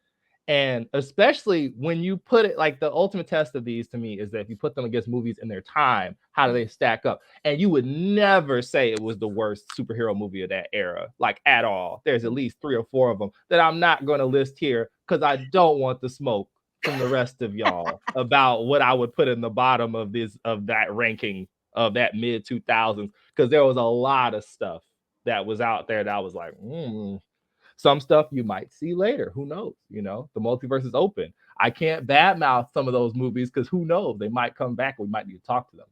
And especially when you put it like the ultimate test of these to me is that if you put them against movies in their time, how do they stack up? And you would never say it was the worst superhero movie of that era, like at all. There's at least 3 or 4 of them that I'm not going to list here because I don't want the smoke from the rest of y'all about what I would put in the bottom of that ranking of that mid 2000s, because there was a lot of stuff that was out there that I was like, Some stuff you might see later. Who knows? You know, the multiverse is open. I can't badmouth some of those movies because who knows? They might come back. We might need to talk to them.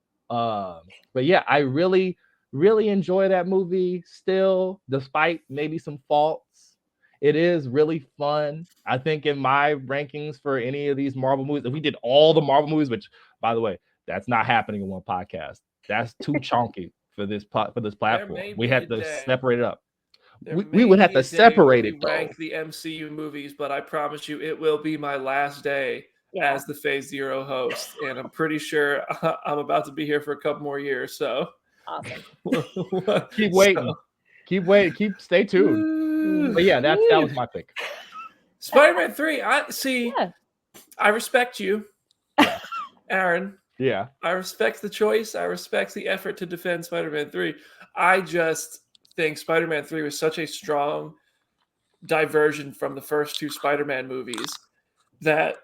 But yeah, I really, really enjoy that movie still, despite maybe some faults. It is really fun. I think in my rankings for any of these Marvel movies, if we did all the Marvel movies, which by the way, that's not happening in one podcast. That's too chunky for this platform. We had to separate it up. We would have to separate it. Rank the MCU movies, but I promise you, it will be my last day as the Phase Zero host, and I'm pretty sure I'm about to be here for a couple more years. So awesome. Keep waiting. Stay tuned. But yeah, that was my pick. Spider-Man 3. I respect you, Aaron. Yeah. I respect the choice. I respect the effort to defend Spider-Man 3. I just think Spider-Man 3 was such a strong diversion from the first 2 Spider-Man movies that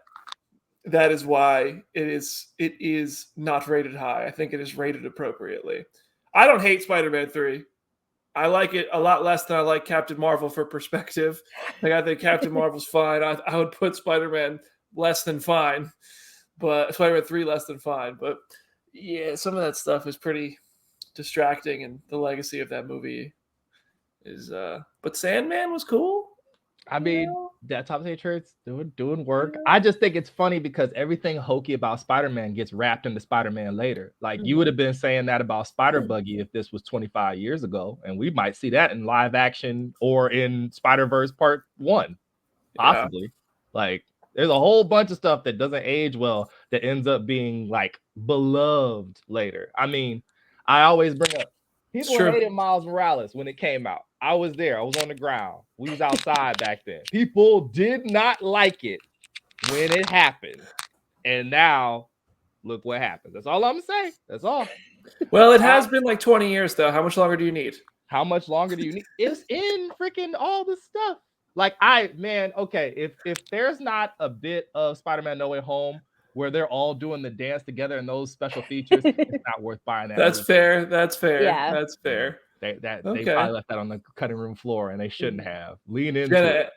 is why it is not rated high. I think it is rated appropriately. I don't hate Spider-Man 3. I like it a lot less than I like Captain Marvel for perspective. Like, I think Captain Marvel's fine. I would put Spider-Man less than fine, but Spider-Man 3 less than fine. But yeah, some of that stuff is pretty distracting, and the legacy of that movie is but Sandman was cool. I mean, that top tier shirts doing work. I just think it's funny because everything hokey about Spider-Man gets wrapped into Spider-Man later. Like, you would have been saying that about Spider-Buggy if this was 25 years ago, and we might see that in live action or in Spider-Verse Part 1, possibly. Like, there's a whole bunch of stuff that doesn't age well that ends up being like beloved later. I mean, I always bring up people hated Miles Morales when it came out. I was there. I was on the ground. We was outside back then. People did not like it when it happened. And now, look what happens. That's all I'm going to say. That's all. Well, it has been like 20 years, though. How much longer do you need? How much longer do you need? It's in freaking all the stuff. Like, okay, if there's not a bit of Spider-Man No Way Home where they're all doing the dance together and those special features, it's not worth buying that. That's fair. That's fair. Yeah. That's fair. They probably left that on the cutting room floor, and they shouldn't have. Lean into it.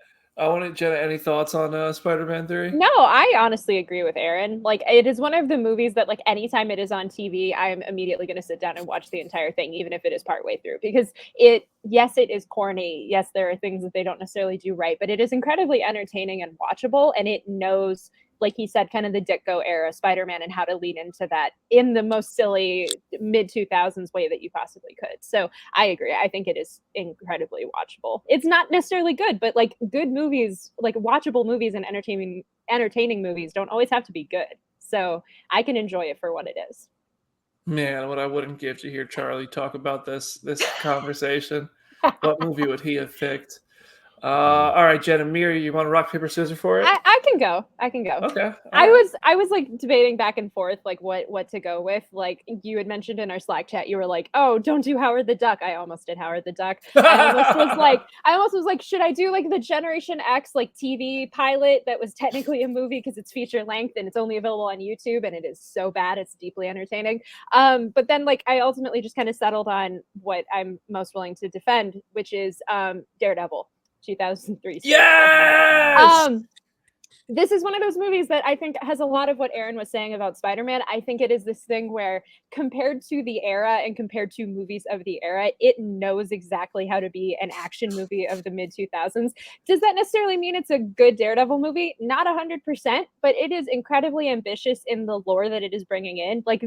Jenna, any thoughts on Spider-Man 3? No, I honestly agree with Aaron. Like, it is one of the movies that, like, anytime it is on TV, I am immediately going to sit down and watch the entire thing, even if it is partway through. Because it is corny. Yes, there are things that they don't necessarily do right, but it is incredibly entertaining and watchable, and it knows, like he said, kind of the Ditko era Spider-Man and how to lean into that in the most silly mid-2000s way that you possibly could. So I agree. I think it is incredibly watchable. It's not necessarily good, but like good movies, like watchable movies and entertaining movies don't always have to be good. So I can enjoy it for what it is. Man, what I wouldn't give to hear Charlie talk about this conversation. What movie would he have picked? All right, Jenna, Mira, you want to rock paper scissors for it? I can go. Okay. I was like debating back and forth like what to go with. Like you had mentioned in our Slack chat, you were like, "Oh, don't do Howard the Duck." I almost did Howard the Duck. I almost was like, should I do like the Generation X like TV pilot that was technically a movie because it's feature length and it's only available on YouTube and it is so bad it's deeply entertaining. But then like I ultimately just kind of settled on what I'm most willing to defend, which is Daredevil. 2003. Yes! This is one of those movies that I think has a lot of what Aaron was saying about Spider-Man. I think it is this thing where compared to the era and compared to movies of the era, it knows exactly how to be an action movie of the mid 2000s. Does that necessarily mean it's a good Daredevil movie? Not 100%, but it is incredibly ambitious in the lore that it is bringing in. Like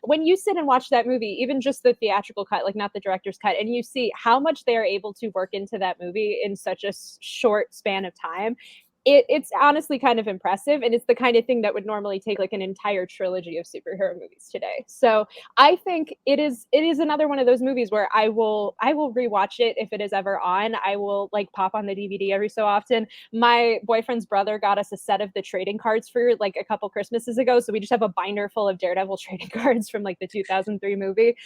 when you sit and watch that movie, even just the theatrical cut, like not the director's cut, and you see how much they are able to work into that movie in such a short span of time, it's honestly kind of impressive, and it's the kind of thing that would normally take like an entire trilogy of superhero movies today. So I think it is another one of those movies where I will rewatch it if it is ever on. I will like pop on the DVD every so often. My boyfriend's brother got us a set of the trading cards for like a couple Christmases ago, so we just have a binder full of Daredevil trading cards from like the 2003 movie.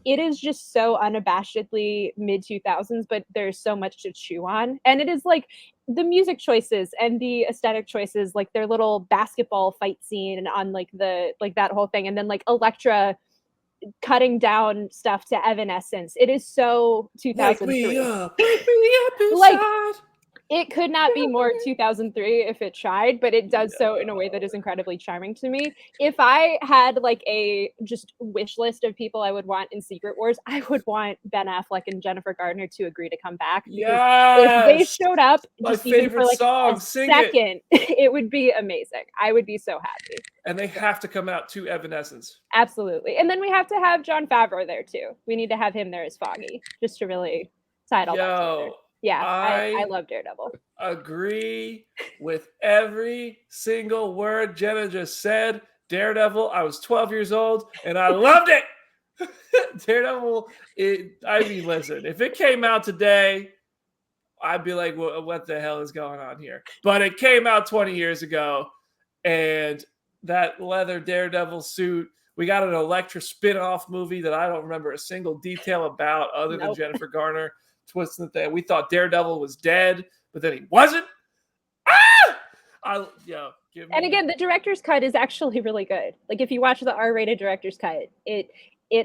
It is just so unabashedly mid 2000s, but there's so much to chew on. And it is like the music choices and the aesthetic choices, like their little basketball fight scene on like that whole thing. And then like Elektra cutting down stuff to Evanescence. It is so 2003. Wake me up inside. Like, it could not be more 2003 if it tried, but it does so in a way that is incredibly charming to me. If I had like a just wish list of people I would want in Secret Wars, I would want Ben Affleck and Jennifer Garner to agree to come back. Yes! If they showed up just My even for like song. a Sing second, it would be amazing. I would be so happy. And they have to come out to Evanescence. Absolutely. And then we have to have Jon Favreau there too. We need to have him there as Foggy, just to really tie it all back together. Yeah, I love Daredevil. Agree with every single word Jenna just said. Daredevil, I was 12 years old and I loved it. Daredevil, listen, if it came out today, I'd be like, what the hell is going on here? But it came out 20 years ago, and that leather Daredevil suit, we got an Elektra spin-off movie that I don't remember a single detail about other than Jennifer Garner twisting the thing. We thought Daredevil was dead, but then he wasn't. Again, the director's cut is actually really good. Like if you watch the R-rated director's cut, it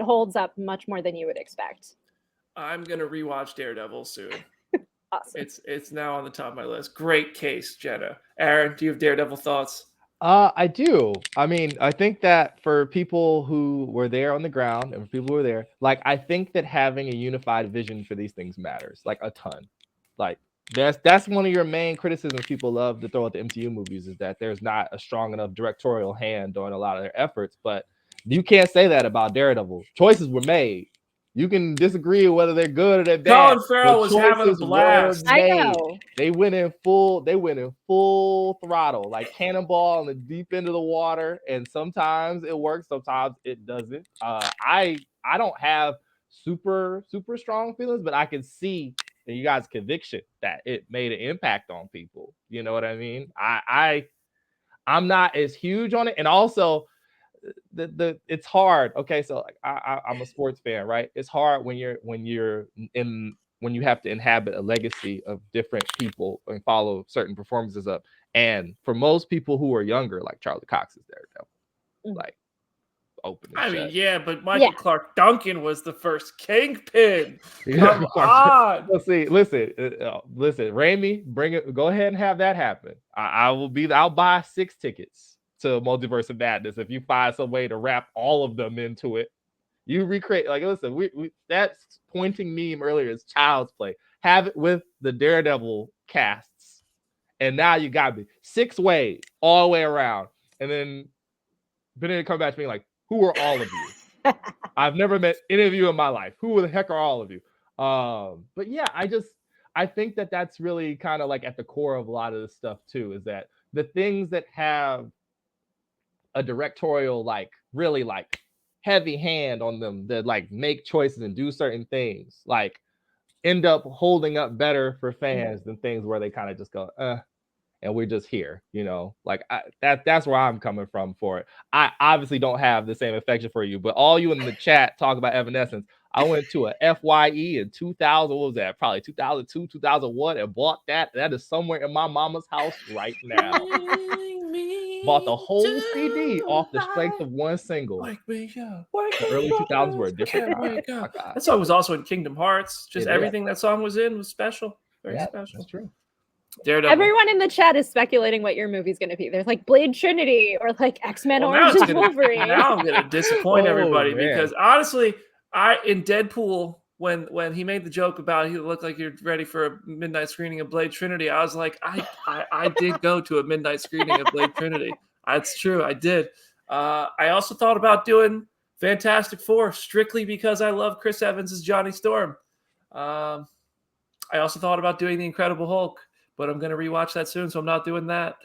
holds up much more than you would expect. I'm gonna rewatch Daredevil soon. Awesome. It's now on the top of my list. Great case, Jenna. Aaron, do you have Daredevil thoughts? I do. I mean, I think that for people who were there on the ground and for people who were there, like I think that having a unified vision for these things matters, like a ton. Like that's one of your main criticisms people love to throw at the MCU movies is that there's not a strong enough directorial hand on a lot of their efforts. But you can't say that about Daredevil. Choices were made. You can disagree whether they're good or they're bad. Colin Farrell was having a blast. I know. They went in full throttle, like cannonball on the deep end of the water. And sometimes it works, sometimes it doesn't. I don't have super strong feelings, but I can see in you guys' conviction that it made an impact on people. You know what I mean? I'm not as huge on it, and also it's hard. Okay, so like I'm a sports fan, right? It's hard when you have to inhabit a legacy of different people and follow certain performances up. And for most people who are younger, like Charlie Cox is Daredevil, like open. But Michael Clark Duncan was the first Kingpin. Come on. Listen, Raimi, bring it. Go ahead and have that happen. I'll buy 6 tickets to Multiverse of Madness if you find some way to wrap all of them into it. You recreate, like, listen, we that's pointing meme earlier is child's play. Have it with the Daredevil casts, and now you got me 6 ways all the way around, and then Benedict come back to me like, who are all of you? I've never met any of you in my life. Who the heck are all of you? But yeah, I think that that's really kind of like at the core of a lot of this stuff too, is that the things that have a directorial, like really like heavy hand on them that like make choices and do certain things, like end up holding up better for fans than things where they kind of just go, and we're just here, you know. Like that's where I'm coming from for it. I obviously don't have the same affection for you, but all you in the chat talk about Evanescence. I went to a FYE in 2000. What was that? Probably 2002, 2001, and bought that. That is somewhere in my mama's house right now. Bought the whole CD off the strength of one single. Wake me up. The early 2000s were a different Wake time. up. That song was also in Kingdom Hearts. Just It everything that song was in was special. Very Yeah, special. that's true. Daredevil. Everyone in the chat is speculating what your movie's going to be. There's like Blade Trinity or like X-Men Well, now Origins it's gonna- Wolverine. Now I'm gonna disappoint Oh, everybody man. because honestly, in Deadpool when he made the joke about he looked like you're ready for a midnight screening of Blade Trinity, I was like, I did go to a midnight screening of Blade Trinity. That's true, I did. I also thought about doing Fantastic Four strictly because I love Chris Evans as Johnny Storm. I also thought about doing The Incredible Hulk, but I'm going to rewatch that soon, so I'm not doing that.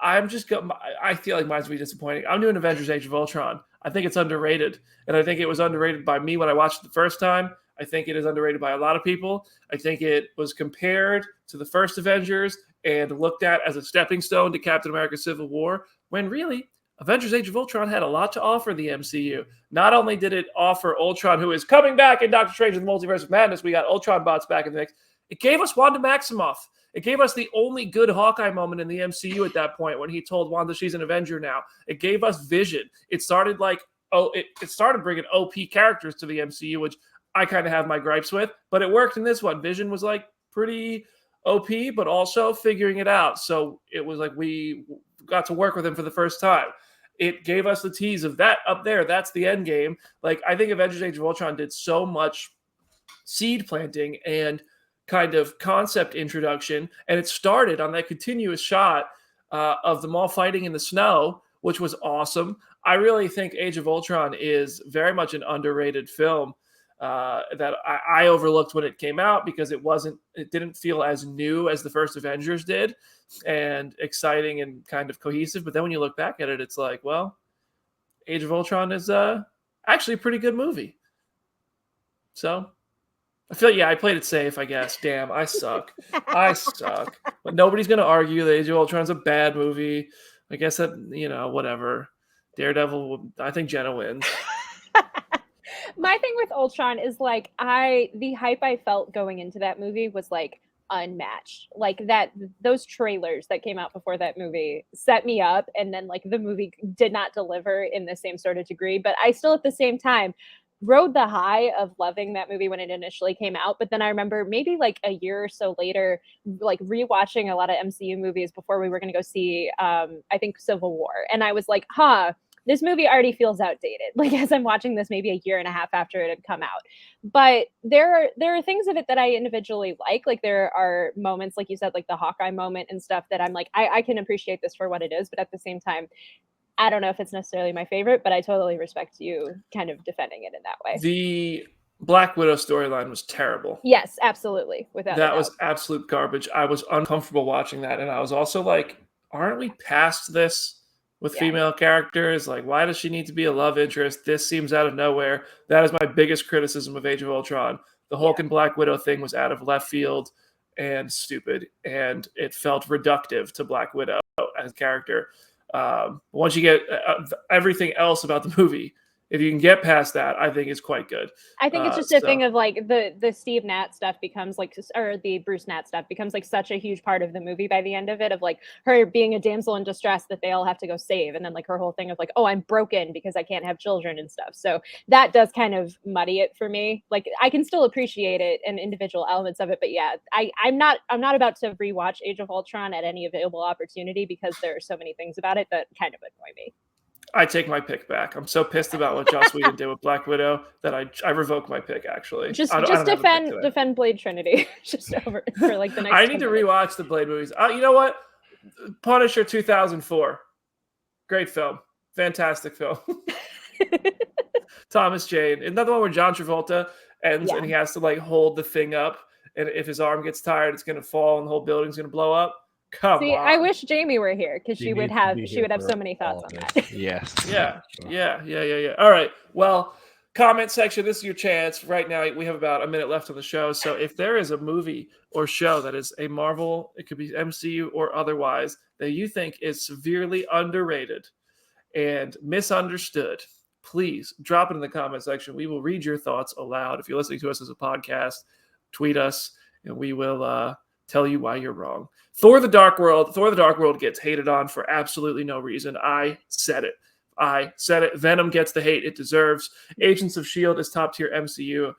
I feel like mine's going to be disappointing. I'm doing Avengers Age of Ultron. I think it's underrated, and I think it was underrated by me when I watched it the first time. I think it is underrated by a lot of people. I think it was compared to the first Avengers and looked at as a stepping stone to Captain America Civil War, when really, Avengers Age of Ultron had a lot to offer the MCU. Not only did it offer Ultron, who is coming back in Doctor Strange in the Multiverse of Madness, we got Ultron bots back in the mix. It gave us Wanda Maximoff. It gave us the only good Hawkeye moment in the MCU at that point when he told Wanda she's an Avenger now. It gave us Vision. It started it started bringing OP characters to the MCU, which I kind of have my gripes with, but it worked in this one. Vision was like pretty OP, but also figuring it out. So it was like we got to work with him for the first time. It gave us the tease of that up there. That's the end game. Like, I think Avengers Age of Ultron did so much seed planting and kind of concept introduction, and it started on that continuous shot of them all fighting in the snow, which was awesome. I really think Age of Ultron is very much an underrated film that I overlooked when it came out because it didn't feel as new as the first Avengers did and exciting and kind of cohesive. But then when you look back at it, it's like, well, Age of Ultron is actually a pretty good movie. So I feel, I played it safe, I guess. Damn, I suck. I suck. But nobody's going to argue that Age of Ultron's a bad movie. I guess that, whatever. Daredevil, I think Jenna wins. My thing with Ultron is like the hype I felt going into that movie was like unmatched. Like those trailers that came out before that movie set me up, and then like the movie did not deliver in the same sort of degree. But I still at the same time rode the high of loving that movie when it initially came out. But then I remember maybe like a year or so later, like rewatching a lot of MCU movies before we were going to go see, I think Civil War. And I was like, this movie already feels outdated. Like as I'm watching this maybe a year and a half after it had come out. But there are things of it that I individually like. Like there are moments, like you said, like the Hawkeye moment and stuff that I'm like, I can appreciate this for what it is. But at the same time, I don't know if it's necessarily my favorite, but I totally respect you kind of defending it in that way. The Black Widow storyline was terrible. Yes, absolutely. That was absolute garbage. I was uncomfortable watching that. And I was also like, aren't we past this with female characters? Like, why does she need to be a love interest? This seems out of nowhere. That is my biggest criticism of Age of Ultron. The Hulk and Black Widow thing was out of left field and stupid. And it felt reductive to Black Widow as a character. Once you get everything else about the movie, if you can get past that, I think it's quite good. I think it's just a thing of like the Steve Nat stuff becomes like, or the Bruce Nat stuff becomes like such a huge part of the movie by the end of it, of like her being a damsel in distress that they all have to go save. And then like her whole thing of like, oh, I'm broken because I can't have children and stuff. So that does kind of muddy it for me. Like I can still appreciate it and individual elements of it. But yeah, I'm not about to rewatch Age of Ultron at any available opportunity because there are so many things about it that kind of annoy me. I take my pick back. I'm so pissed about what Joss Whedon did with Black Widow that I revoke my pick. Actually, just defend Blade Trinity just over for like the next. I need to rewatch the Blade movies. You know what? Punisher 2004, great film, fantastic film. Thomas Jane, isn't that the one where John Travolta ends and he has to like hold the thing up, and if his arm gets tired, it's gonna fall and the whole building's gonna blow up? Come on. I wish Jamie were here because she would have so many thoughts on that. Yes. Yeah. All right. Well, Comment section, this is your chance. Right now, we have about a minute left on the show. So if there is a movie or show that is a Marvel, it could be MCU or otherwise, that you think is severely underrated and misunderstood, please drop it in the comment section. We will read your thoughts aloud. If you're listening to us as a podcast, tweet us, and we will tell you why you're wrong. Thor the Dark World gets hated on for absolutely no reason. I said it. Venom gets the hate it deserves. Agents of S.H.I.E.L.D. is top tier MCU.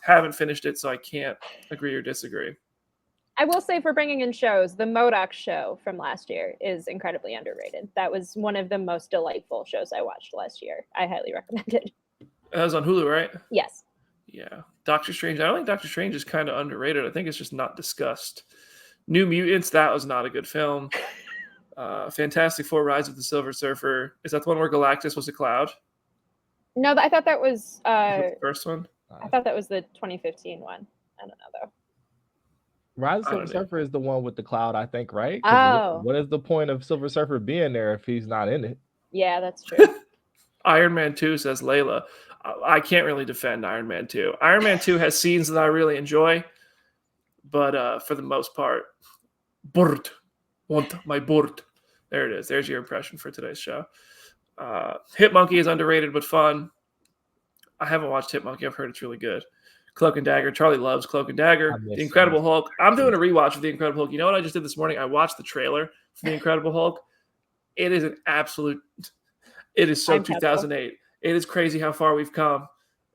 Haven't finished it, so I can't agree or disagree. I will say, for bringing in shows, the MODOK show from last year is incredibly underrated. That was one of the most delightful shows I watched last year. I highly recommend it. That was on Hulu, right? Yes. Yeah. Doctor Strange. I don't think Doctor Strange is kind of underrated. I think it's just not discussed. New Mutants, that was not a good film. Fantastic Four: Rise of the Silver Surfer. Is that the one where Galactus was a cloud? No, I thought that was the first one. I thought that was the 2015 one. I don't know though. Rise of Silver Surfer is the one with the cloud, I think, right? Oh. What is the point of Silver Surfer being there if he's not in it? Yeah, that's true. Iron Man 2 says Layla. I can't really defend Iron Man 2. Iron Man 2 has scenes that I really enjoy, but for the most part, Burt. Want my Burt. There it is. There's your impression for today's show. Hit Monkey is underrated but fun. I haven't watched Hit Monkey. I've heard it's really good. Cloak and Dagger. Charlie loves Cloak and Dagger. The Incredible Hulk. I'm doing a rewatch of The Incredible Hulk. You know what I just did this morning? I watched the trailer for The Incredible Hulk. It is an absolute... It is so 2008. It is crazy how far we've come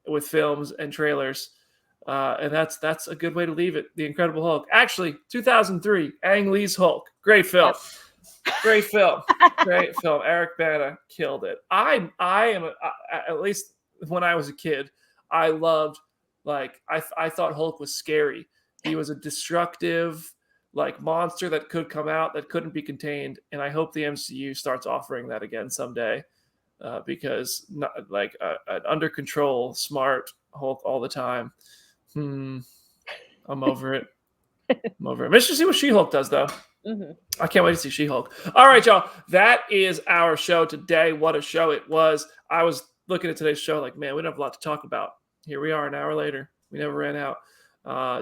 with films and trailers. And that's a good way to leave it. The Incredible Hulk. Actually, 2003, Ang Lee's Hulk. Great film. Yep. Great film. Great film. Eric Bana killed it. I am, at least when I was a kid, I loved, I thought Hulk was scary. He was a destructive, monster that could come out, that couldn't be contained. And I hope the MCU starts offering that again someday. Because an under control, smart Hulk all the time. I'm over it. I'm over it. I'm interested to see what She-Hulk does, though. Mm-hmm. I can't wait to see She-Hulk. All right, y'all. That is our show today. What a show it was. I was looking at today's show man, we don't have a lot to talk about. Here we are an hour later. We never ran out.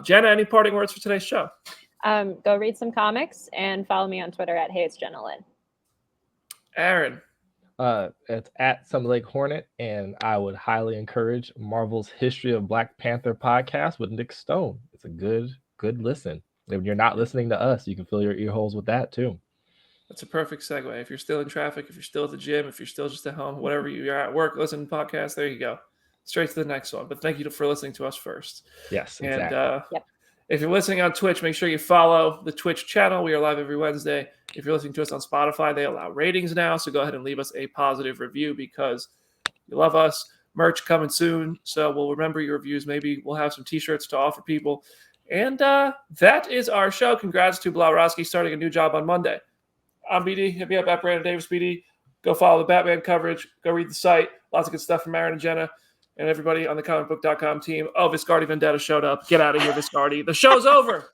Jenna, any parting words for today's show? Go read some comics and follow me on Twitter at Hey It's Jenna Lynn. Aaron. It's at Some Lake Hornet, and I would highly encourage Marvel's History of Black Panther podcast with Nick Stone. It's a good listen. If you're not listening to us, you can fill your ear holes with that too. That's a perfect segue. If you're still in traffic, if you're still at the gym, if you're still just at home, whatever you're at work, listen to podcasts, there you go. Straight to the next one. But thank you for listening to us first. Yes, exactly. And if you're listening on Twitch, make sure you follow the Twitch channel. We are live every Wednesday. If you're listening to us on Spotify, they allow ratings now. So go ahead and leave us a positive review because you love us. Merch coming soon. So we'll remember your reviews. Maybe we'll have some t-shirts to offer people. And that is our show. Congrats to Blauroski starting a new job on Monday. I'm BD. Hit me up at Brandon Davis BD. Go follow the Batman coverage. Go read the site. Lots of good stuff from Aaron and Jenna and everybody on the Comicbook.com team. Oh, Viscardi Vendetta showed up. Get out of here, Viscardi. The show's over.